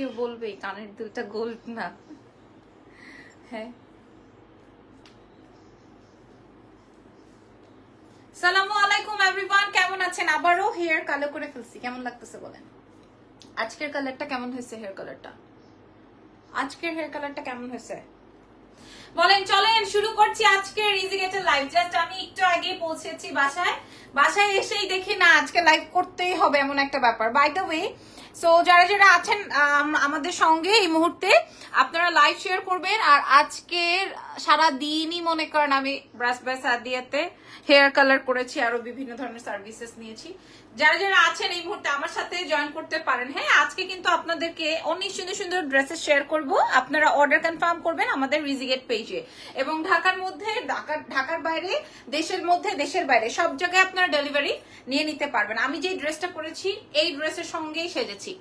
কেউ বলবে কানের দুলটা গোল্ড না? হ্যাঁ, সালামু আলাইকুম এভরিওয়ান, কেমন আছেন? আবারও হেয়ার কালার করে ফেলছি, কেমন লাগতেছে বলেন? আজকের কালারটা কেমন হয়েছে? হেয়ার কালারটা আজকের হেয়ার কালারটা কেমন হয়েছে বলেন? চলেন শুরু করছি আজকের ইজি গেটের লাইভ। জাস্ট আমি একটু আগে পৌঁছেছি বাসায় এসেই দেখি না আজকে লাইভ করতেই হবে এমন একটা ব্যাপার। বাই দ্য ওয়ে, সো যারা যারা আছেন আমাদের সঙ্গে এই মুহূর্তে, আপনারা লাইভ শেয়ার করবেন। আর আজকের সারা দিনই মনে করেন আমি ব্রাশ সাদিয়াতে হেয়ার কালার করেছি, আরো বিভিন্ন ধরনের সার্ভিসেস নিয়েছি। যারা যারা আছেন এই মুহূর্তে আমার সাথে জয়েন করতে পারেন। হ্যাঁ, আজকে কিন্তু আপনাদেরকে অনেক সুন্দর সুন্দর ড্রেসেস শেয়ার করব। আপনারা অর্ডার কনফার্ম করবেন আমাদের রিজিগেট পেজে, এবং ঢাকার মধ্যে, ঢাকার বাইরে, দেশের মধ্যে, দেশের বাইরে সব জায়গায় আপনারা ডেলিভারি নিয়ে নিতে পারবেন। আমি যে ড্রেসটা পরেছি এই ড্রেসের সঙ্গেই সেজেছি,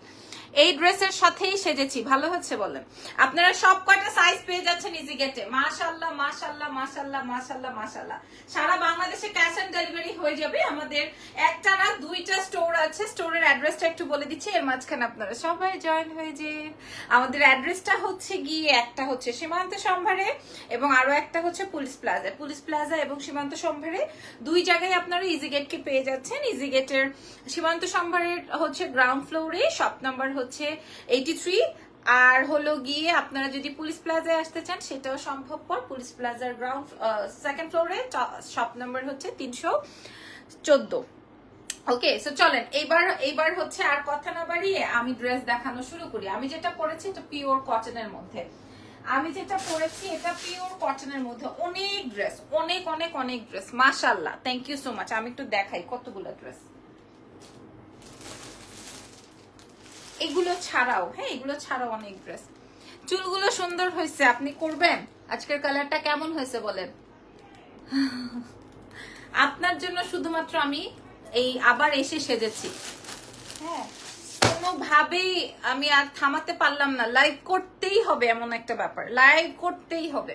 এই ড্রেসের সাথেই সেজেছি। ভালো হচ্ছে বলেন? আপনারা সব কয়টা সাইজ পেয়ে যাচ্ছেন ইজিগেটে। মাশাআল্লাহ মাশাআল্লাহ মাশাআল্লাহ মাশাআল্লাহ মাশাআল্লাহ। সারা বাংলাদেশে ক্যাশ অন ডেলিভারি হয়ে যাবে। আমাদের একটা না দুইটা স্টোর আছে, স্টোরের অ্যাড্রেসটা একটু বলে দিচ্ছি, এর মাঝখানে আপনারা সবাই জয়েন হয়ে যে। আমাদের অ্যাড্রেসটা হচ্ছে গিয়ে, একটা হচ্ছে সীমান্ত সম্ভারে এবং আরো একটা হচ্ছে পুলিশ প্লাজা এবং সীমান্ত সম্ভারে, দুই জায়গায় আপনারা ইজিগেটকে পেয়ে যাচ্ছেন। ইজিগেটের সীমান্ত সম্ভারের হচ্ছে গ্রাউন্ড ফ্লোরে, শপ নাম্বার হচ্ছে 83, আর হলো গিয়ে আপনারা যদি পুলিশ প্লাজায় আসতে চান সেটাও সম্ভবপর। পুলিশ প্লাজার গ্রাউন্ড সেকেন্ড ফ্লোরে শপ নাম্বার হচ্ছে 314। ওকে, সো চলেন এইবার হচ্ছে আর কথা না বাড়িয়ে আমি ড্রেস দেখানো শুরু করি। আমি যেটা পরেছি এটা পিওর কটনের মধ্যে, অনেক ড্রেস, অনেক অনেক অনেক ড্রেস, মাশাআল্লাহ, থ্যাংক ইউ সো মাচ। আমি একটু দেখাই কতগুলো ড্রেস। এগুলো ছাড়াও, হ্যাঁ এগুলো ছাড়াও অনেক ড্রেস। চুলগুলো সুন্দর হয়েছে, আপনি করবেন? আজকের কালারটা কেমন হয়েছে বলেন? আপনার জন্য শুধুমাত্র আমি এই আবার এসে সেজেছি। হ্যাঁ, কোনোভাবেই আমি আর থামাতে পারলাম না, লাইভ করতেই হবে, এমন একটা ব্যাপার, লাইভ করতেই হবে।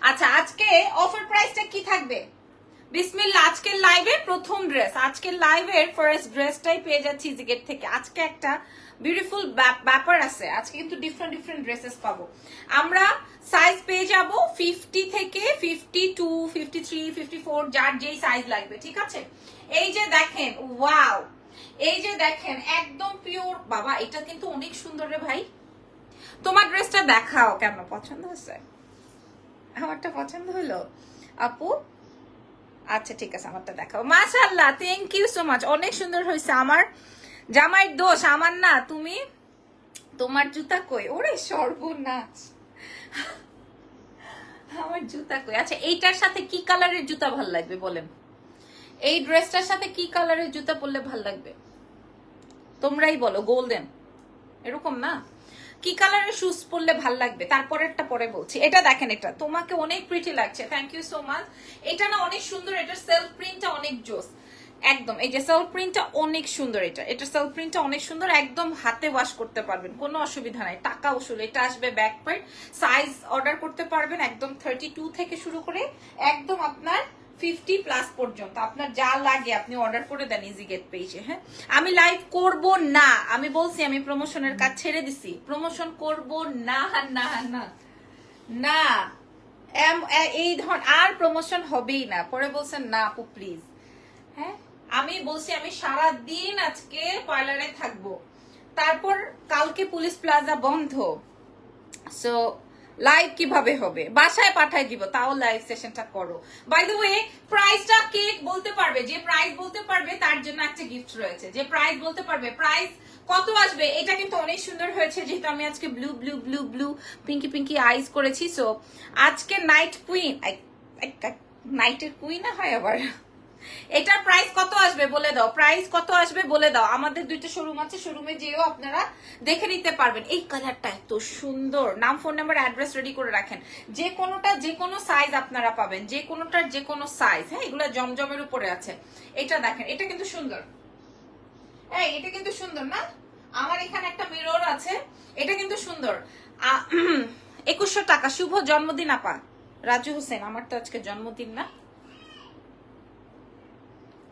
আচ্ছা, আজকে অফার প্রাইসটা কি থাকবে? বিসমিল্লাহ, আজকের লাইভের প্রথম ড্রেস, আজকের লাইভের ফার্স্ট ড্রেসটাই পেয়ে যাচ্ছি ইজিগেট থেকে। আজকে একটা বিউটিফুল ব্যাপার আছে, আজকে কিন্তু ডিফারেন্ট ডিফারেন্ট ড্রেসেস পাবো আমরা। সাইজ পেয়ে যাব 50 থেকে 52, 53, 54, যার যেই সাইজ লাগবে, ঠিক আছে? এই যে দেখেন, ওয়াও, এই যে দেখেন একদম পিওর। বাবা এটা কিন্তু অনেক সুন্দর রে ভাই। তোমার ড্রেসটা দেখাও, কেমন পছন্দ হয়েছে? আমারটা পছন্দ হলো আপু? আচ্ছা ঠিক আছে, আমারটা দেখাও। মাশাআল্লাহ, থ্যাংক ইউ সো মাচ, অনেক সুন্দর হয়েছে। আমার জামাইয়ের দোষ, আমার না। তুমি, তোমার জুতা কই? ওরে সর্বনাশ, আমার জুতা কই? আচ্ছা, এইটার সাথে কি কালারের জুতা ভাল লাগবে বলেন? এই ড্রেসটার সাথে কি কালারের জুতা পরলে ভাল লাগবে তোমরাই বলো? গোল্ডেন এরকম না, কি কালারের শুজ পরলে ভাল লাগবে? তারপরেরটা পরে বলছি। এটা দেখেন, এটা তোমাকে অনেক প্রিটি লাগছে, থ্যাংক ইউ সো মাচ। এটা না অনেক সুন্দর, এটার সেলফ প্রিন্টটা অনেক জোস একদম। এই যে সেলফ প্রিন্টটা অনেক সুন্দর, এটা সেলফ প্রিন্টটা অনেক সুন্দর, একদম হাতে ওয়াশ করতে পারবেন, কোনো অসুবিধা নাই। টাকা উসুল। এটা আসবে ব্যাক পার্ট, সাইজ অর্ডার করতে পারবেন একদম 32 থেকে শুরু করে একদম আপনার 50+ পর্যন্ত। আপনার যা লাগে আপনি অর্ডার করে দেন ইজিগেট পেজে। হ্যাঁ, আমি লাইভ করব না, আমি বলছি আমি প্রমোশনের কাজ ছেড়ে দিছি, প্রমোশন করব না না না না, এই ধর আর প্রমোশন হবেই না। পরে বলছেন না আপু প্লিজ। হ্যাঁ, আমি বলছি আমি সারা দিন আজকে পার্লারে থাকবো, তারপর কালকে পুলিশ প্লাজা বন্ধ। সো লাইভ কিভাবে হবে? বাসায় পাঠাই দিব, তাও লাইভ সেশনটা করো। বাই দ্য ওয়ে, প্রাইসটা কে বলতে পারবে? যে প্রাইস বলতে পারবে তার জন্য একটা গিফট রয়েছে। যে প্রাইস বলতে পারবে, প্রাইস কত আসবে? এটা কিন্তু অনেক সুন্দর হয়েছে, যেহেতু আমি আজকে blue blue blue blue pinky pinky eyes করেছি। সো আজকে নাইট কুইন, নাইটের কুইন না হয় আবার। এটার প্রাইস কত আসবে বলে দাও, প্রাইস কত আসবে বলে দাও। আমাদের দুইটা শোরুম আছে, শোরুমে যেও আপনারা দেখে নিতে পারবেন। এই কালারটা এত সুন্দর, নাম, ফোন নাম্বার, অ্যাড্রেস রেডি করে রাখেন। যে কোনোটা যে কোনো সাইজ আপনারা পাবেন, যে কোনোটার যে কোনো সাইজ। হ্যাঁ, এগুলো জমজমের উপরে আছে। এটা দেখেন, এটা কিন্তু সুন্দর, এই এটা কিন্তু সুন্দর না? আমার এখানে একটা মিরর আছে, এটা কিন্তু সুন্দর। 2100 টাকা। শুভ জন্মদিন আপা রাজু হোসেন। আমার তো আজকে জন্মদিন না,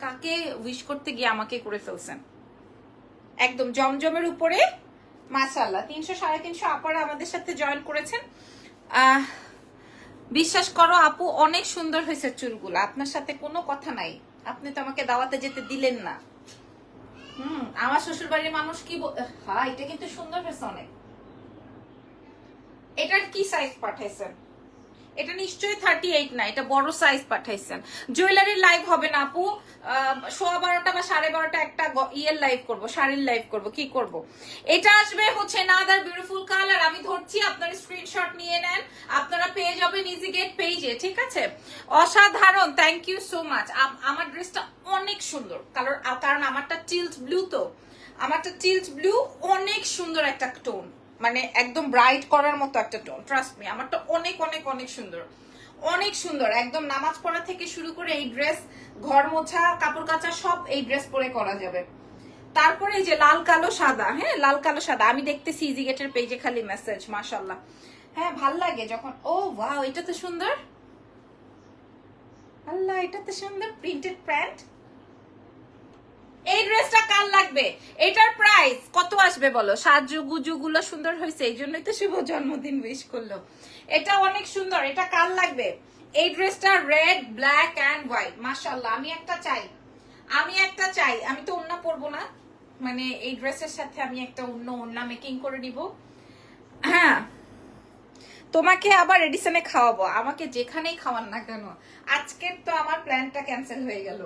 কাকে উইশ করতে গিয়ে আমাকে করে ফেলছেন। একদম জমজমের উপরে মাশাআল্লাহ 300 350 আপারা আমাদের সাথে জয়েন করেছেন। বিশ্বাস করো আপু অনেক সুন্দর হয়েছে চুলগুলো, আপনার সাথে কোনো কথা নাই, আপনি তো আমাকে দাওয়াতে যেতে দিলেন না। আমার শ্বশুর বাড়ির মানুষ কি হ্যাঁ এটা কিন্তু সুন্দর হয়েছে অনেক। এটার কি সাইজ পাঠাইছেন? এটা নিশ্চয়ই 38 না, এটা বড় সাইজ পাঠাইছেন। জুয়েলারি লাইভ হবে না আপু, 12:15 বা 12:30 একটা ইয়ের লাইভ করব, শাড়ির লাইভ করব, কি করব। এটা আসবে হচ্ছে নাদার বিউটিফুল কালার, আমি ধরছি, আপনারা স্ক্রিনশট নিয়ে নেন, আপনারা পেয়ে যাবেন ইজি গেট পেজে, ঠিক আছে। অসাধারণ, থ্যাংক ইউ সো মাচ। আমার ড্রেসটা অনেক সুন্দর কালার, কারণ আমারটা টিল্ট ব্লু, তো আমারটা টিল্ট ব্লু অনেক সুন্দর একটা টোন, মানে একদম ব্রাইট করার মতো একটা টোন, ট্রাস্ট মি। আমারটা অনেক অনেক অনেক সুন্দর, অনেক সুন্দর, একদম নামাজ পড়া থেকে শুরু করে এই ড্রেস, ঘর মোছা, কাপড় কাচা সব এই ড্রেস পরে করা যাবে। তারপরে এই যে লাল কালো সাদা, হ্যাঁ লাল কালো সাদা, আমি দেখতেছি ইজি গেটের পেজে খালি মেসেজ, মাশাআল্লাহ। হ্যাঁ ভাল লাগে যখন, ও ওয়াও এটা তো সুন্দর, আল্লাহ এটা তো সুন্দর প্রিন্টেড প্যান্ট। এই ড্রেসটা কার লাগবে? এটার প্রাইস কত আসবে বলো? সাজুগুজুগুলো সুন্দর হয়েছে, এই জন্যই তো শুভ জন্মদিন উইশ করলো। এটা অনেক সুন্দর, এটা কার লাগবে? এই ড্রেসটা রেড, ব্ল্যাক এন্ড হোয়াইট, মাশাআল্লাহ। আমি একটা চাই, আমি তো ওড়না পরবো না, মানে এই ড্রেসের সাথে আমি একটা ওড়না মেকিং করে নিব। হ্যাঁ তোমাকে আবার এডিসনে খাওয়াবো, আমাকে যেখানেই খাওয়ান না কেন। আজকের তো আমার প্ল্যানটা ক্যান্সেল হয়ে গেল।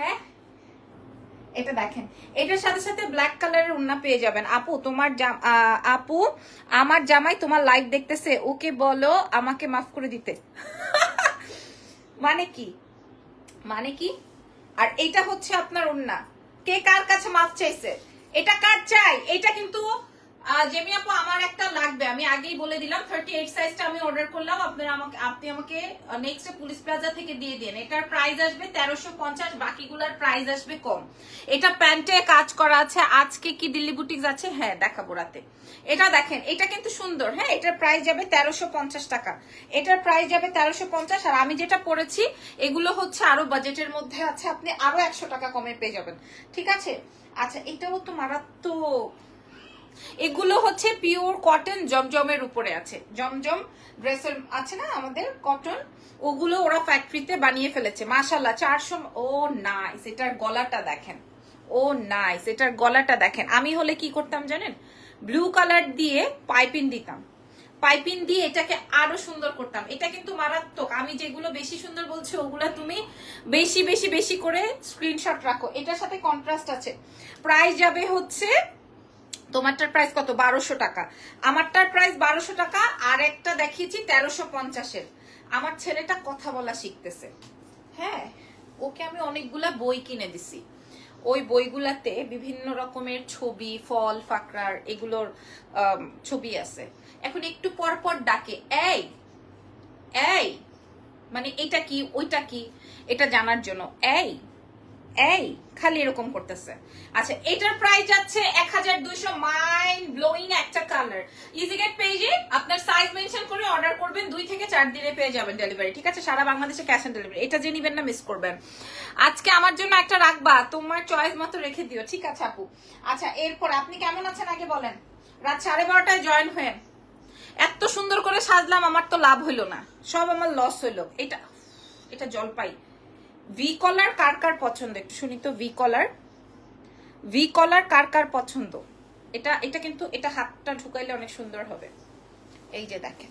হ্যাঁ এটা দেখেন, এটার সাথে সাথে ব্ল্যাক কালারের ওড়না পেয়ে যাবেন। আপু তোমার আপু আমার জামাই তোমার লাইভ দেখতেছে, ওকে বলো আমাকে মাফ করে দিতে। মানে কি, মানে কি? আর এটা হচ্ছে আপনার ওড়না, কে কার কাছে মাফ চাইছে? এটা কার চাই? এটা কিন্তু জেমি আপু আমার একটা লাগবে, আমি আগেই বলে দিলাম। 38 সাইজটা আমি অর্ডার করলাম, আপনি আমাকে নেক্সট পুলিশ প্লাজা থেকে দিয়ে দেন। এটার প্রাইস আসবে 1350, বাকিগুলোর প্রাইস আসবে কম। এটা প্যান্টে কাজ করা আছে। আজকে কি দিল্লি বুটিক্স আছে? হ্যাঁ দেখাবো রাতে। এটা দেখেন, এটা কিন্তু সুন্দর। হ্যাঁ এটার প্রাইস যাবে 1350 টাকা, এটার প্রাইস যাবে 1350। আর আমি যেটা পরেছি এগুলো হচ্ছে আরো বাজেটের মধ্যে আছে, আপনি আরো 100 টাকা কমে পেয়ে যাবেন, ঠিক আছে। আচ্ছা এটাও তো মারাত্মক, এগুলো হচ্ছে পিওর কটন, জমজমের উপরে আছে, জমজম ড্রেসের আছে না আমাদের কটন, ওগুলো ওরা ফ্যাক্টরিতে বানিয়ে ফেলেছে, মাশাআল্লাহ। 400। ও নাইস, এটার গলাটা দেখেন, ও নাইস, এটার গলাটা দেখেন। আমি হলে কি করতাম জানেন? ব্লু কালার দিয়ে পাইপিং দিতাম, পাইপিং দিয়ে এটাকে আরো সুন্দর করতাম। এটা কিন্তু মারাত্মক, আমি যেগুলো বেশি সুন্দর বলছি ওগুলা তুমি বেশি বেশি বেশি করে স্ক্রিনশট রাখো। এটার সাথে কন্ট্রাস্ট আছে। প্রাইস যাবে হচ্ছে, তোমারটার প্রাইস কত? 1200 টাকা, আমারটার প্রাইস 1200 টাকা। আর একটা দেখিয়েছি 1350-এর। আমার ছেলেটা কথা বলা শিখতেছে, হ্যাঁ ওকে আমি অনেকগুলা বই কিনে দিছি, ওই বইগুলাতে বিভিন্ন রকমের ছবি, ফল ফাকরার এগুলোর ছবি আছে। এখন একটু পর পর ডাকে, এই এই, মানে এটা কি ওইটা কি এটা জানার জন্য, এই এই খালি এরকম করতেছে। আচ্ছা এটার প্রাইস যাচ্ছে 1200, মাইন্ড ব্লোয়িং একটা কালার। ইজিগেট পেজে আপনার সাইজ মেনশন করে অর্ডার করবেন, 2 থেকে 4 দিনে পেয়ে যাবেন ডেলিভারি, ঠিক আছে। সারা বাংলাদেশে ক্যাশ অন ডেলিভারি। এটা যে নিবেন না মিস করবেন। আজকে আমার জন্য একটা রাখবা, তোমার চয়েস মতো রেখে দিও, ঠিক আছে আপু। আচ্ছা এরপর আপনি কেমন আছেন আগে বলেন। রাত 12:30টায় জয়েন হয়েন। এত সুন্দর করে সাজলাম, আমার তো লাভ হইলো না, সব আমার লস হইলো। এটা এটা জলপাই ভি কলার কার কার পছন্দ একটু শুনি তো। ভি কলার কার কার পছন্দ? এটা এটা কিন্তু এটা হাতটা ঢুকাইলে অনেক সুন্দর হবে। এই যে দেখেন,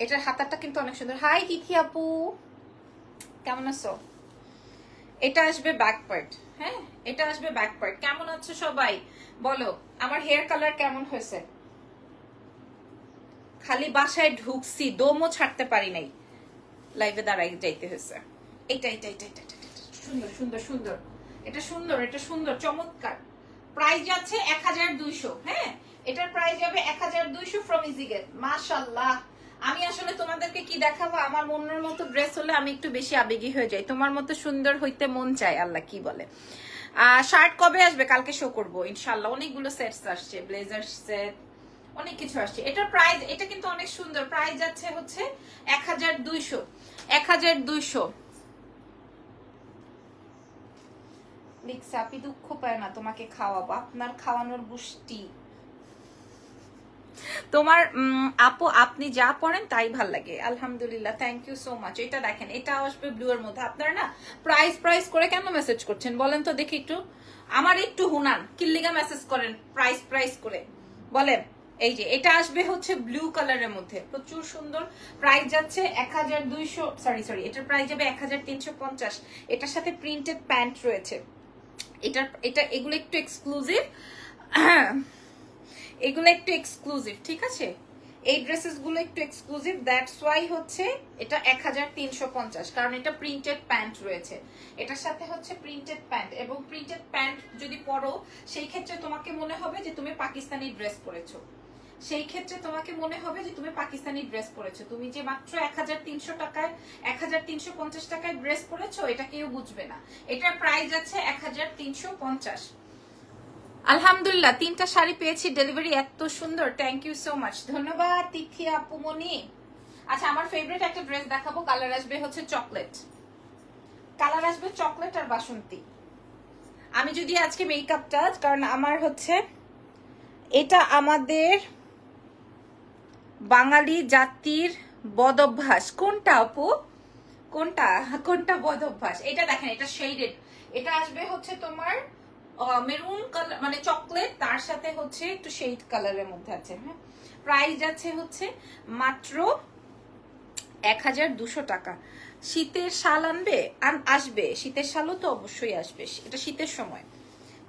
এটার হাতাটা কিন্তু অনেক সুন্দর। হাই তিথি আপু, কেমন আছো? এটা আসবে ব্যাক পার্ট, হ্যাঁ এটা আসবে ব্যাক পার্ট। কেমন আছো সবাই বলো? আমার হেয়ার কালার কেমন হয়েছে? খালি বাসায় ঢুকছি, দমও ছাড়তে পারি নাই, লাইভে দাঁড়াই যাইতে হয়েছে। এটা এটা এটা এটা সুন্দর সুন্দর সুন্দর, এটা সুন্দর, এটা সুন্দর, চমৎকার। প্রাইস যাচ্ছে 1200। হ্যাঁ এটার প্রাইস যাবে 1200 ফ্রম ইজিগেট। মাশাআল্লাহ, আমি আসলে তোমাদেরকে কি দেখাবো, আমার মনের মতো ড্রেস হলে আমি একটু বেশি আবেগী হয়ে যাই, তোমার মতো সুন্দর হইতে মন চায়, আল্লাহ কি বলে। শার্ট কবে আসবে? কালকে শো করবো ইনশাআল্লাহ। অনেকগুলো সেটস আসছে, ব্লেজার সেট, অনেক কিছু আসছে। এটার প্রাইস, এটা কিন্তু অনেক সুন্দর, প্রাইস যাচ্ছে হচ্ছে 1200। 1200। লিক্সা আপনি দুঃখ পায় না, তোমাকে খাওয়াবো, আপনার খাওয়ানোর গুষ্টি তোমার আপু আপনি যা পড়েন তাই ভাল লাগে, আলহামদুলিল্লাহ, থ্যাংক ইউ সো মাচ। এটা দেখেন, এটা আসবে ব্লু এর মধ্যে। আপনারা না প্রাইস প্রাইস করে কেন মেসেজ করছেন বলেন তো দেখি একটু, আমার একটু হুনান কিল্লিগা মেসেজ করেন প্রাইস প্রাইস করে বলেন। এই যে এটা আসবে হচ্ছে ব্লু কালারের মধ্যে, প্রচুর সুন্দর। প্রাইস যাচ্ছে 1200, সরি এটার প্রাইস যাবে 1350। এটার সাথে প্রিন্টেড প্যান্ট রয়েছে। এটা এগুলো একটু এক্সক্লুসিভ, এগুলো একটু এক্সক্লুসিভ, ঠিক আছে? এই ড্রেসেস গুলো একটু এক্সক্লুসিভ, দ্যাটস ওয়াই হচ্ছে এটা 1350, কারণ এটা প্রিন্টেড প্যান্ট রয়েছে। এটার সাথে হচ্ছে প্রিন্টেড প্যান্ট, এবং প্রিন্টেড প্যান্ট যদি পরো সেই ক্ষেত্রে তোমাকে মনে হবে যে তুমি পাকিস্তানি ড্রেস পরেছো, সেই ক্ষেত্রে তোমাকে মনে হবে যে তুমি পাকিস্তানি ড্রেস পরেছো। তুমি যে মাত্র 1300 টাকায় 1350 টাকায় ড্রেস পরেছো এটা কেউ বুঝবে না। এটার প্রাইস আছে 1350। আলহামদুলিল্লাহ, 3টা শাড়ি পেয়েছি, ডেলিভারি এত সুন্দর, থ্যাংক ইউ সো মাচ, ধন্যবাদ তিথি আপুমনি। আচ্ছা, আমার ফেভারিট একটা ড্রেস দেখাবো, কালার আসবে হচ্ছে চকলেট, কালার আসবে চকলেট আর বাসন্তী। আমি যদি আজকে মেকআপটা, কারণ আমার হচ্ছে এটা আমাদের বাঙালি জাতির বদ অভ্যাস। কোনটা আপু, কোনটা কোনটা বদ অভ্যাস? এটা দেখেন, এটা শেডেড, এটা আসবে হচ্ছে তোমার মেরুন কালার, মানে চকলেট, তার সাথে হচ্ছে একটু শেড কালারের মধ্যে আছে। হ্যাঁ, প্রাইস আছে হচ্ছে মাত্র 1200 টাকা। শীতের শাল আনবে, আসবে, শীতের শালও তো অবশ্যই আসবে, এটা শীতের সময়,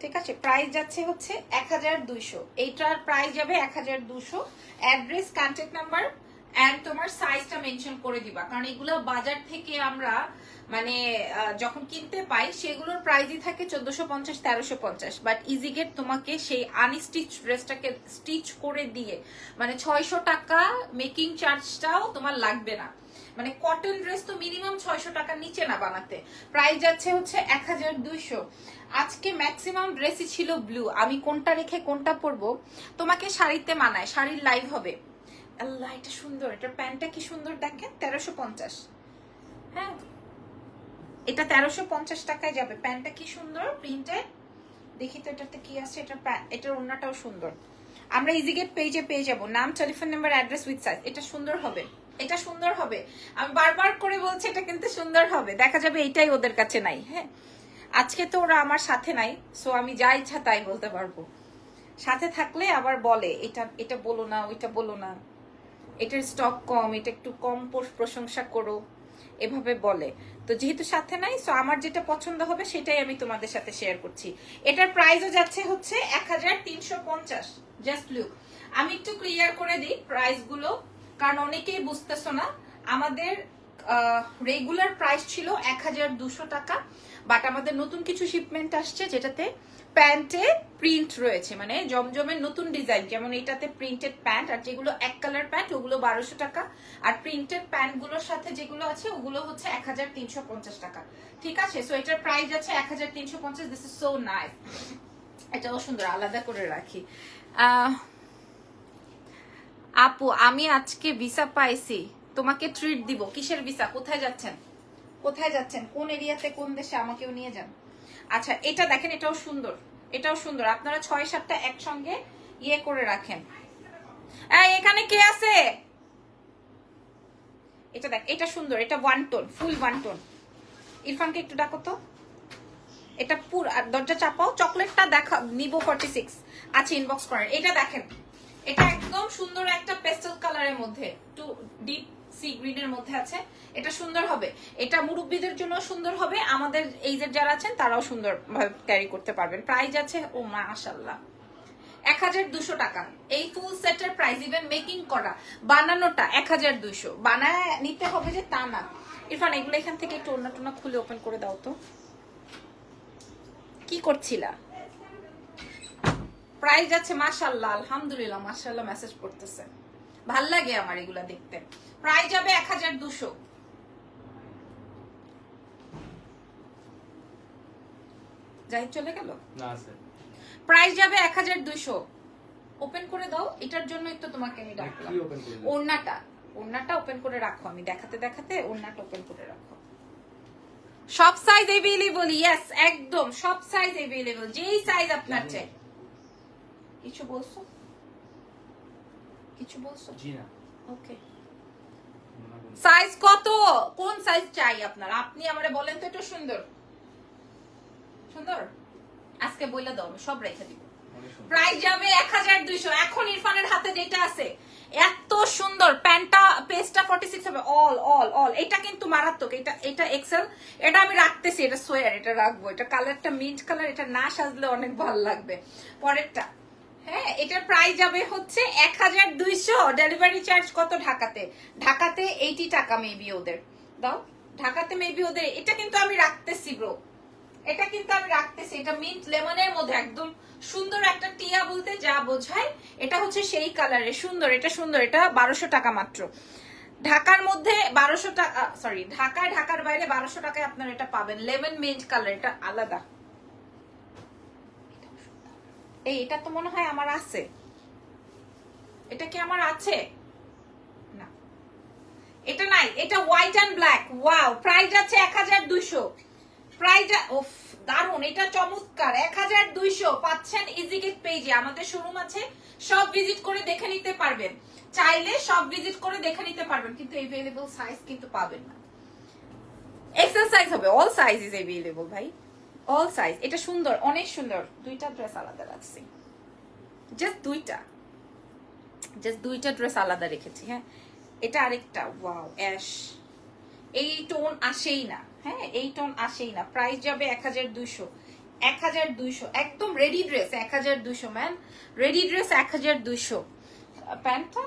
ঠিক আছে? প্রাইস যাচ্ছে হচ্ছে 1200, এইটার প্রাইস যাবে 1200। অ্যাড্রেস, কন্ট্যাক্ট নাম্বার এন্ড তোমার সাইজটা মেনশন করে দিবা, কারণ এগুলো বাজার থেকে আমরা মানে যখন কিনতে পাই সেগুলোর প্রাইসই থাকে 1450 1350, বাট ইজিগেট তোমাকে সেই আনস্টিচ ড্রেসটাকে স্টিচ করে দিয়ে মানে 600 টাকা মেকিং চার্জটাও তোমার লাগবে না। মানে কটন ড্রেস তো মিনিমাম 600 টাকার নিচে না বানাতে। প্রাইস যাচ্ছে হচ্ছে 1200। আজকে ম্যাক্সিমাম ড্রেসই ছিল ব্লু, আমি কোনটা রেখে কোনটা পরবো, তোমাকে শাড়িতে মানায়, শাড়ির লাইভ হবে। আল্লাহ, এটা সুন্দর, এটার প্যান্টটা কি সুন্দর দেখেন, 1350। হ্যাঁ, এটা 1350 টাকায় যাবে, প্যান্টটা কি সুন্দর প্রিন্টেড। দেখি তো এটাতে কি আছে, এটার ওড়নাটাও সুন্দর। আমরা ইজিগেট পেজে পেয়ে যাব, নাম, telephone number, address with size. এটা সুন্দর হবে, এটা সুন্দর হবে, আমি বারবার করে বলছি এটা কিন্তু সুন্দর হবে। দেখা যাবে এটাই ওদের কাছে নাই। হ্যাঁ, আজকে তো ওরা আমার সাথে নাই, সো আমি যা ইচ্ছা তাই বলতে পারবো। সাথে থাকলে আবার বলে এটা এটা বলো না, ওইটা বলো না, এটার স্টক কম, এটা একটু কম প্রশংসা করো, এভাবে বলে। তো যেহেতু সাথে নাই, সো আমার যেটা পছন্দ হবে সেটাই আমি তোমাদের সাথে শেয়ার করছি। এটার প্রাইসও যাচ্ছে হচ্ছে 1350। জাস্ট লুক, আমি একটু ক্লিয়ার করে দিই প্রাইস গুলো, কারণ অনেকেই বুঝতেছো না। আমাদের রেগুলার প্রাইস ছিল 1200 টাকা, বাট আমাদের নতুন কিছু শিপমেন্ট আসছে যেটাতে প্যান্টে প্রিন্ট রয়েছে, মানে জমজমের নতুন ডিজাইন, যেমন এটাতে প্রিন্টেড প্যান্ট, আর যেগুলো এক কালার প্যান্ট ওগুলো 1200 টাকা, আর প্রিন্টেড প্যান্ট গুলোর সাথে যেগুলো আছে ওগুলো হচ্ছে 1350 টাকা, ঠিক আছে? সো এটার প্রাইস আছে 1350। দিস ইজ সো নাইস, এটাও সুন্দর, আলাদা করে রাখি। আপু আমি আজকে ভিসা পাইছি, তোমাকে ট্রিট দিব। কিসের ভিসা? কোথায় যাচ্ছেন, কোথায় যাচ্ছেন, কোন এরিয়াতে, কোন দেশে, আমাকেও নিয়ে যান। আচ্ছা, এটা দেখেন, এটাও সুন্দর, এটাও সুন্দর। আপনারা 6-7টা একসঙ্গে ইয়ে করে রাখেন। এখানে কে আছে? এটা দেখ, এটা সুন্দর, এটা one tone, full one tone. ইরফানকে একটু ডাকো তো, এটা পুরো দরজা চাপাও। চকলেটটা দেখা নিব 46, আচ্ছা ইনবক্স করেন। এটা দেখেন, এটা একদম সুন্দর একটা পেস্টেল কালারের মধ্যে, একটু ডিপ সি গ্রিনের মধ্যে আছে। এটা সুন্দর হবে, এটা মুরব্বীদের জন্য সুন্দর হবে, আমাদের এই যে যারা আছেন তারাও সুন্দর ভাবে ক্যারি করতে পারবেন। প্রাইস আছে, ও মাশাআল্লাহ, 1200 টাকা। এই ফুল সেটের প্রাইস, ইভেন মেকিং করা, বানানোটা 1200। বানায় নিতে হবে যে তা না। ইরফান, এগুলো এখান থেকে একটু ওড়না টোনা খুলে ওপেন করে দাও তো। কি করছিলা? প্রাইস আছে, মাশাআল্লাহ, আলহামদুলিল্লাহ, মাশাআল্লাহ মেসেজ করতেছে, ভাল লাগে আমার এগুলা দেখতে। প্রাইস যাবে 1200। যাই চলে গেল না, স্যার প্রাইস যাবে 1200। ওপেন করে দাও, এটার জন্যই তো তোমাকে আমি ডাকলাম। ওড়নাটা ওপেন করে রাখো, আমি দেখাতে দেখাতে ওড়নাটা ওপেন করে রাখো। সব সাইজ अवेलेबल, यस একদম সব সাইজ अवेलेबल, যেই সাইজ আপনার চাই। কিছু বলছো? কিছু বলছো? জি না। ওকে, সাইজ কত, কোন সাইজ চাই আপনার? আপনি আমারে বলেন তো। একটু সুন্দর সুন্দর আজকে বইলা দাও, আমি সব রেখে দিব। প্রাইস যাবে 1200। এখন ইরফানের হাতে যেটা আছে এত সুন্দর, প্যান্টটা পেজটা 46 হবে। অল অল অল, এটা কিন্তু মারাত্মক। এটা এক্সেল, এটা আমি রাখতেছি, এটা সোয়ার, এটা রাখবো। এটা কালারটা মিন্ট কালার, এটা না সাজলে অনেক ভালো লাগবে। পরেরটা, হ্যাঁ, এটার প্রাইস যাবে হচ্ছে 1200। ডেলিভারি চার্জ কত ঢাকাতে? ঢাকাতে 80 টাকা মেবি ওদের। দাও, ঢাকাতে মেবি ওদের। এটা কিন্তু আমি রাখতেছি ব্রো, এটা কিন্তু আমি রাখতেছি। এটা মিন্ট লেমনের মধ্যে একদম সুন্দর একটা টিয়া বলতে যা বোঝায়, এটা হচ্ছে সেই কালারে সুন্দর। এটা সুন্দর, এটা 1200 টাকা মাত্র। ঢাকার মধ্যে 1200 টাকা, সরি ঢাকায়, ঢাকার বাইরে 1200 টাকায় আপনারা এটা পাবেন। লেমন মিন্ট কালার, এটা আলাদা। এই এটা তো মনে হয় আমার আছে। এটা কি আমার আছে? না, এটা নাই। এটা white and black. Wow, price আছে 1200। প্রাইস ওফ দারুন, এটা চমৎকার। 1200 পাচ্ছেন ইজিগেট পেজে। আমাদের শোরুম আছে, সব ভিজিট করে দেখে নিতে পারবেন। চাইলে সব ভিজিট করে দেখে নিতে পারবেন, কিন্তু अवेलेबल সাইজ কিন্তু পাবেন না। এক্সেল সাইজ হবে, অল সাইজ ইজ अवेलेबल ভাই, অল সাইজ। এটা সুন্দর, অনেক সুন্দর। দুইটা ড্রেস আলাদা রাখছি, জাস্ট দুইটা ড্রেস আলাদা রেখেছি। হ্যাঁ, এটা আরেকটা। Wow, ash. এই টোন আসেই না, হ্যাঁ, এই টোন আসেই না। প্রাইস যাবে 1200। 1200 একদম ready dress. 1200 man, ready dress 1200। প্যান্টটা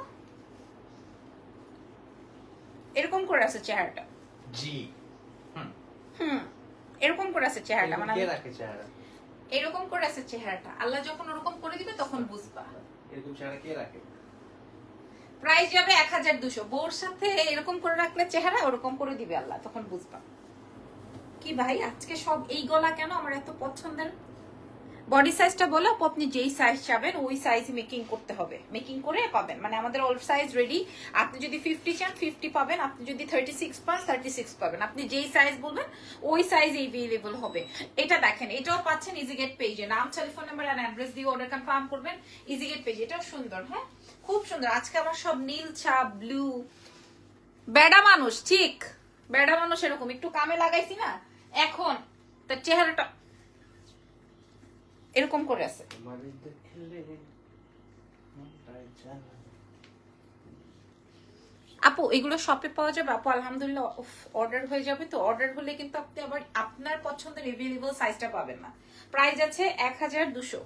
এরকম করে আছে চেহারাটা। জি, এরকম করে আছে চেহারাটা, মানে কে রাখে চেহারা? এরকম করে আছে চেহারাটা। আল্লাহ যখন ওরকম করে দিবে তখন বুঝবা। এরকম চেহারা কে রাখে? প্রাইস যাবে 1200। বউর সাথে এরকম করে রাখলে চেহারা ওরকম করে দিবে আল্লাহ, তখন বুঝবা। কি ভাই আজকে সব এই গলা কেন আমার এত পছন্দের? বডি সাইজটা বলো আপনি, যেই সাইজ চাবেন ওই সাইজ মেকিং করতে হবে, মেকিং করে পাবেন। মানে আমাদের অল সাইজ রেডি। আপনি যদি 50 চান 50 পাবেন, আপনি যদি 36 পান 36 পাবেন। আপনি যেই সাইজ বলবেন ওই সাইজ अवेलेबल হবে। এটা দেখেন, এটাও পাচ্ছেন ইজিগেট পেজে। নাম, টেলিফোন নাম্বার এন্ড অ্যাড্রেস দিয়ে অর্ডার কনফার্ম করবেন ইজিগেট পেজে। এটাও সুন্দর, হ্যাঁ খুব সুন্দর। আজকে আমার সব নীল ছাপ, ব্লু। বেড়া মানুষ, ঠিক বেড়া মানুষ এরকম একটু কামে লাগাইছি না, এখন তার চেহারাটা এরকম করে আছে। আপু এগুলো শপে পাওয়া যাবে? আপু আলহামদুলিল্লাহ অর্ডার হয়ে যাবে। তো অর্ডার হলে কিন্তু আপনি আবার আপনার পছন্দের अवेलेबल সাইজটা পাবেন না। প্রাইস আছে 1200।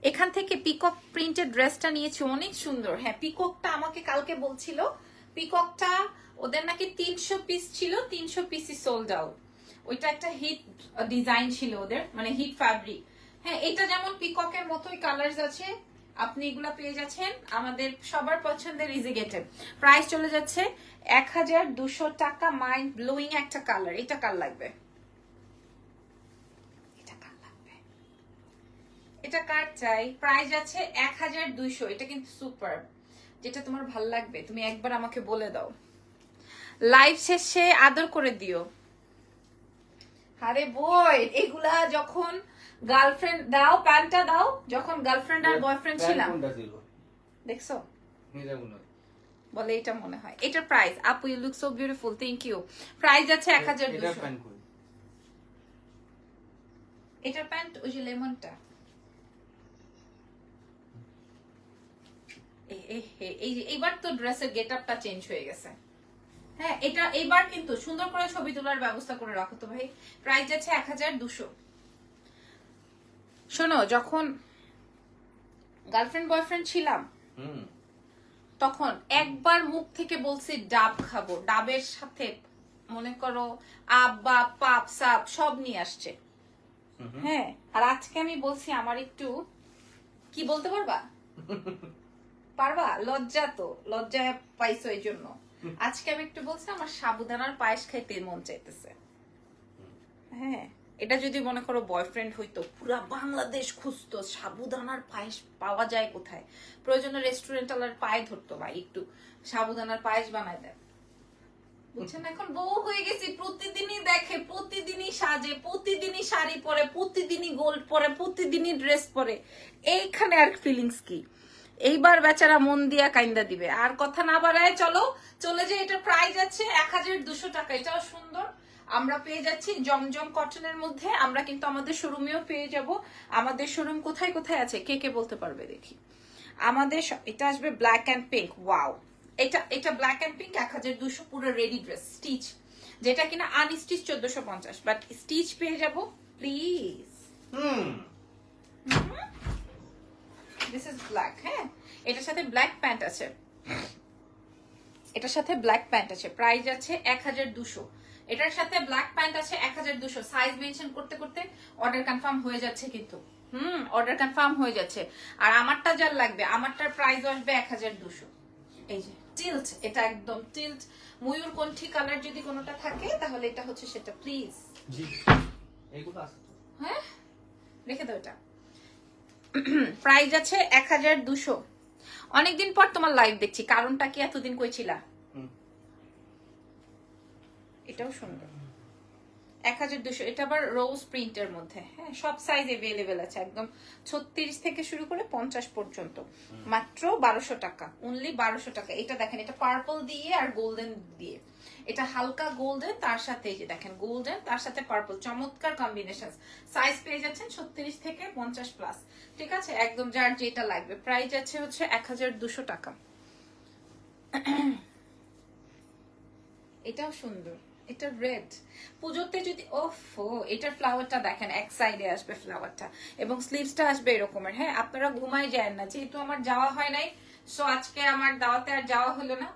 এখান থেকে পিকক প্রিন্টেড ড্রেসটা নিয়েছি, অনেক সুন্দর। হ্যাঁ, পিককটা আমাকে কালকে বলছিল, পিককটা ওদের নাকি 300 পিস ছিল, 300 পিসই সোল্ড আউট। ওইটা একটা হিট ডিজাইন ছিল ওদের, মানে হিট ফ্যাব্রিক। হ্যাঁ, এটা যেমন পিককের মতোই কালার্স আছে, আপনি এগুলা পেয়ে যাচ্ছেন আমাদের সবার পছন্দের ইজিগেটের। প্রাইস চলে যাচ্ছে 1200 টাকা। মাইন্ড ব্লোয়িং একটা কালার। এটা কার লাগবে? এটা কার লাগবে? এটা কার চাই? প্রাইস আছে 1200। এটা কিন্তু সুপার। যেটা তোমার ভাল লাগবে তুমি একবার আমাকে বলে দাও, লাইভ শেষে আদর করে দিও। আরে বই, এগুলা যখন গার্লফ্রেন্ড দাও, প্যান্টটা দাও যখন গার্লফ্রেন্ড আর বয়ফ্রেন্ড ছিলাম, দেখছো বলে এটা মনে হয়। এটার প্রাইস, আপু you look so beautiful, thank you. Price আছে 1200। এটার প্যান্ট ওই যে লেমনটা, এইবার তো ড্রেসের গেট আপটা চেঞ্জ হয়ে গেছে। হ্যাঁ, এটা এইবার কিন্তু সুন্দর করে ছবি তোলার ব্যবস্থা করে রাখো তো ভাই। প্রাইস আছে 1200। শোনো, যখন গার্লফ্রেন্ড বয়ফ্রেন্ড ছিলাম তখন একবার মুখ থেকে বলছি ডাব খাবো, ডাবের সাথে মনে করো আব বা পাপ সাপ সব নিয়ে আসছে। হ্যাঁ, আর আজকে আমি বলছি আমার একটু কি বলতে পারবা? পারবা? লজ্জা তো, লজ্জায় পাইছো এই জন্য। আজকে আমি একটু বলছি আমার সাবুদানার পায়েস খাইতে মন চাইতেছে। হ্যাঁ, এটা যদি মনে করো বয়ফ্রেন্ড হইতো, পুরা বাংলাদেশ খুঁজতো সাবুদানার পায়েস পাওয়া যায় কোথায়, প্রয়োজনে রেস্টুরেন্ট ওয়ালার পায়ে ধরতো, ভাই একটু সাবুদানার পায়েস বানায় দেন। বুঝছেন, এখন বউ হয়ে গেছি, প্রতিদিনই দেখে, প্রতিদিনই সাজে, প্রতিদিনই শাড়ি পরে, প্রতিদিনই গোল্ড পরে, প্রতিদিনই ড্রেস পরে, এইখানে আর ফিলিংস কি? এইবার বেচারা মন দিয়া কাইন্দা দিবে। আর কথা না বাড়ায় চলো চলে যে, এটা প্রাইস আছে 1200 টাকা। এটাও সুন্দর, আমরা পেয়ে যাচ্ছি জমজম কটনের মধ্যে। আমরা কিন্তু আমাদের শোরুমেও পেয়ে যাব। আমাদের শোরুম কোথায় কোথায় আছে কে কে বলতে পারবে দেখি? আমাদের এটা আসবে ব্ল্যাক এন্ড পিঙ্ক। ওয়াও, এটা ব্ল্যাক এন্ড পিঙ্ক 1200 পুরো রেডি ড্রেস স্টিচ, যেটা কিনা আনস্টিচ 1450, বাট স্টিচ পেয়ে যাব প্লিজ। This is black. হ্যাঁ, এটার সাথে ব্ল্যাক প্যান্ট আছে, এটার সাথে ব্ল্যাক প্যান্ট আছে, প্রাইস আছে 1200। এটার সাথে ব্ল্যাক প্যান্ট আছে 1200। সাইজ মেনশন করতে করতে অর্ডার কনফার্ম হয়ে যাচ্ছে কিন্তু। অর্ডার কনফার্ম হয়ে যাচ্ছে। আর আমারটা যার লাগবে, আমারটার প্রাইস আসবে 1200। এই যে টিল্ট, এটা একদম টিল্ট ময়ূর কণ্ঠী কালার যদি কোনোটা থাকে তাহলে এটা হচ্ছে সেটা, প্লিজ। জি, এইগুলো আছে তো। হ্যাঁ, রেখে দাও এটা। প্রাইস আছে 1200। অনেকদিন পর তোমার লাইভ দেখছি, কারণটা কি? এতদিন কই ছিলা? এটাও সুন্দর, 1200। এটা আবার রোজ প্রিন্টের মধ্যে। হ্যাঁ, সব সাইজ अवेलेबल আছে, একদম 36 থেকে শুরু করে 50 পর্যন্ত। মাত্র 1200 টাকা, অনলি 1200 টাকা। এটা দেখেন, এটা পার্পল দিয়ে আর গোল্ডেন দিয়ে, এটা হালকা গোল্ডেন, তার সাথে এই যে দেখেন গোল্ডেন, তার সাথে পার্পল, চমৎকার কম্বিনেশন। সাইজ পেয়ে যাচ্ছেন 36 থেকে 50 প্লাস। ঠিক আছে, একদম যার যেটা লাগবে। প্রাইস আছে হচ্ছে 1200 টাকা। এটাও সুন্দর, এটা রেড। পুজোতে যদি এটার ফ্লাওয়ারটা দেখেন, এক সাইডে আসবে ফ্লাওয়ারটা, এবং স্লিভসটা আসবে এরকমের। হ্যাঁ, আপনারা ঘুমায় যায় না, যেহেতু আমার যাওয়া হয় নাই, সো আজকে আমার দাওয়াতে আর যাওয়া হলো না।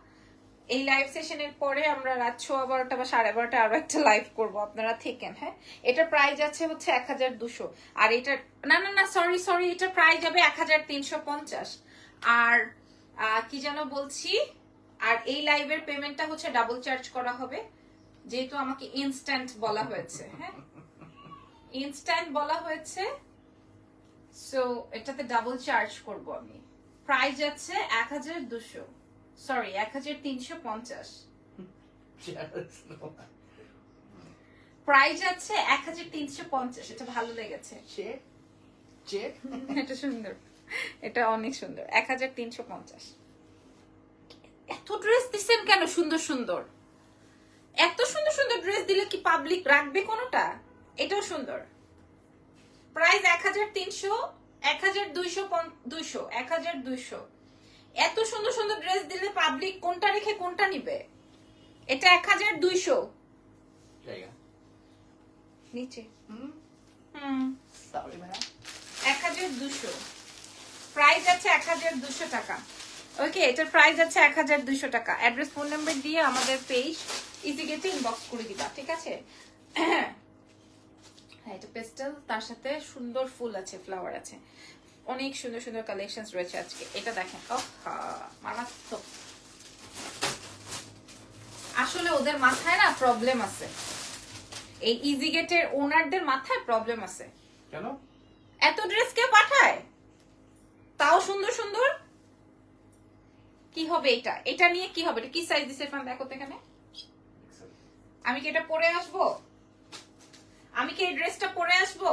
এই লাইভ সেশনের পরে আমরা রাত 12:15 বা 12:30 আরো একটা লাইভ করব, আপনারা থেকেন। হ্যাঁ, এটার প্রাইস আছে হচ্ছে 1200। আর এটা না সরি, এটার প্রাইস যাবে 1350। আর কি যেন বলছি, আর এই লাইভের পেমেন্টটা হচ্ছে ডাবল চার্জ করা হবে, যেহেতু আমাকে ইনস্ট্যান্ট বলা হয়েছে। হ্যাঁ, ইনস্ট্যান্ট বলা হয়েছে, সো এটাতে ডাবল চার্জ করব আমি। প্রাইস আছে 1200, সরি 1350। প্রাইস আছে 1350। এটা ভালো লেগেছে, এটা সুন্দর, এটা অনেক সুন্দর। 1350। এত ড্রেস দিচ্ছেন কেন? সুন্দর সুন্দর, এত সুন্দর সুন্দর ড্রেস দিলে কি পাবলিক রাখবে কোনোটা? এটাও সুন্দর। প্রাইস 1300, 1200, 1200। এত সুন্দর সুন্দর ড্রেস দিলে পাবলিক কোনটা রেখে কোনটা নিবে? এটা 1200 নিচে। Sorry madam, 1200। প্রাইস আছে 1200 টাকা। ওকে, এটার প্রাইস আছে 1200 টাকা। অ্যাড্রেস, ফোন নাম্বার দিয়ে আমাদের পেজ ইজি গেটে ইনবক্স করে দিবা, ঠিক আছে? হ্যাঁ, এটা পেস্টেল, তার সাথে সুন্দর ফুল আছে, ফ্লাওয়ার আছে, অনেক সুন্দর সুন্দর কালেকশন রয়েছে আজকে। এটা দেখেন, মারাত্মক। আসলে ওদের মাথায় না প্রবলেম আছে, এই ইজি গেটের ওনারদের মাথায় প্রবলেম আছে। কেন? এত ড্রেস কে পাঠায়, তাও সুন্দর সুন্দর। কি হবে এটা? এটা নিয়ে কি হবে? এটা কি সাইজ দিছে দেখো তো এখানে। আমি কি এটা পরে আসবো? আমি কি এই ড্রেসটা পরে আসবো?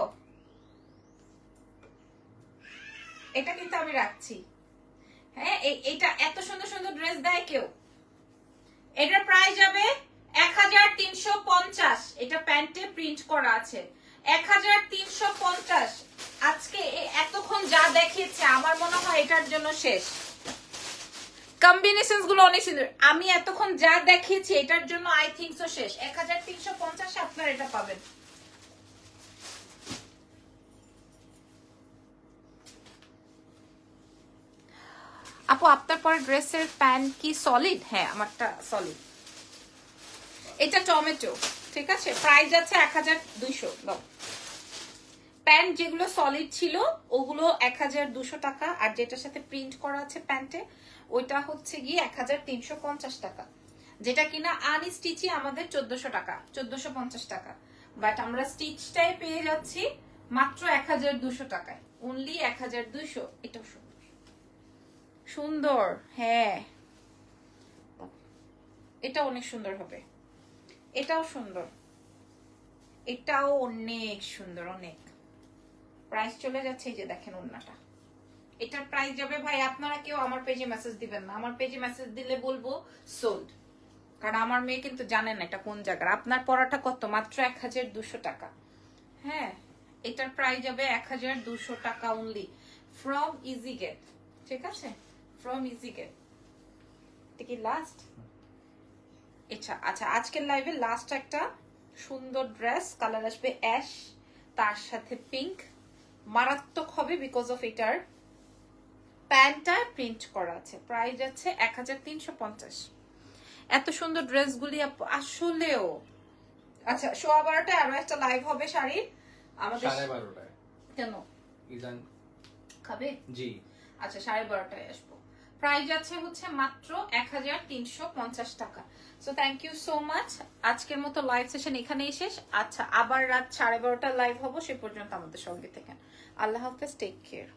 এটা কিন্তু আমি রাখছি। হ্যাঁ, এটা এত সুন্দর সুন্দর ড্রেস দেয় কেউ? এটার প্রাইস যাবে 1350। এটা প্যান্টে প্রিন্ট করা আছে, 1350। আজকে এতক্ষণ যা দেখিয়েছে আমার মনে হয় এটার জন্য শেষ। কম্বিনেশনস গুলো অনেক সুন্দর। আমি এতক্ষণ যা দেখিয়েছি এটার জন্য আই থিংক সো শেষ। 1350 আপনারা এটা পাবেন। আপু, আপনার পরে ড্রেসের প্যান্ট কি সলিড? হ্যাঁ, আমারটা সলিড। এটা টমেটো, ঠিক আছে। প্রাইস আছে 1200। প্যান্ট যেগুলো সলিড ছিল ওগুলো 1200 টাকা, আর যেটার সাথে প্রিন্ট করা আছে প্যান্টে ওইটা হচ্ছে গিয়ে 1350 টাকা, যেটা কিনা আনস্টিচই আমাদের 1400 টাকা, 1450 টাকা। বাট আমরা স্টিচটাই পেয়ে যাচ্ছি মাত্র 1200 টাকায়, অনলি 1200। এটাও সুন্দর সুন্দর। হ্যাঁ, এটা অনেক সুন্দর হবে। এটাও সুন্দর, এটাও অনেক সুন্দর, অনেক। প্রাইস চলে যাচ্ছে, এই যে দেখেন ওড়নাটা, এটার প্রাইস যাবে ভাই, আপনারা কেউ আমার পেজে মেসেজ দিবেন না, আমার পেজে মেসেজ দিলে বলবো সোল্ড, কারণ আমার মেয়ে কিন্তু জানেন না এটা কোন জায়গার। আপনার পড়াটা কত? মাত্র 1200 টাকা। হ্যাঁ, এটার প্রাইস যাবে 1200 টাকা অনলি, ফ্রম ইজি গেট। ঠিক আছে, ফ্রম ইজি গেট। এটা কি লাস্ট? আচ্ছা আচ্ছা, আজকের লাইভে লাস্ট একটা সুন্দর ড্রেস, কালার আসবে অ্যাশ, তার সাথে পিঙ্ক, মারাত্মক হবে বিকজ অফ এটার প্যান্টটা প্রিন্ট করা আছে। প্রাইস আছে 1350। এত সুন্দর ড্রেসগুলি আসলেও। আচ্ছা, 12:15টায় আরো একটা লাইভ হবে শাড়ির আমাদের। 12:30টায় কেন? ইজান খাবে? জি। আচ্ছা, 12:30টায় আসবো। প্রাইস আছে হচ্ছে মাত্র 1350 টাকা। So thank you so much. আজকের মতো লাইভ সেশন এখানেই শেষ। আচ্ছা, আবার রাত 12:30টায় লাইভ হবো, সে পর্যন্ত আমাদের সঙ্গে থাকেন। আল্লাহ হাফেজ, টেক কেয়ার।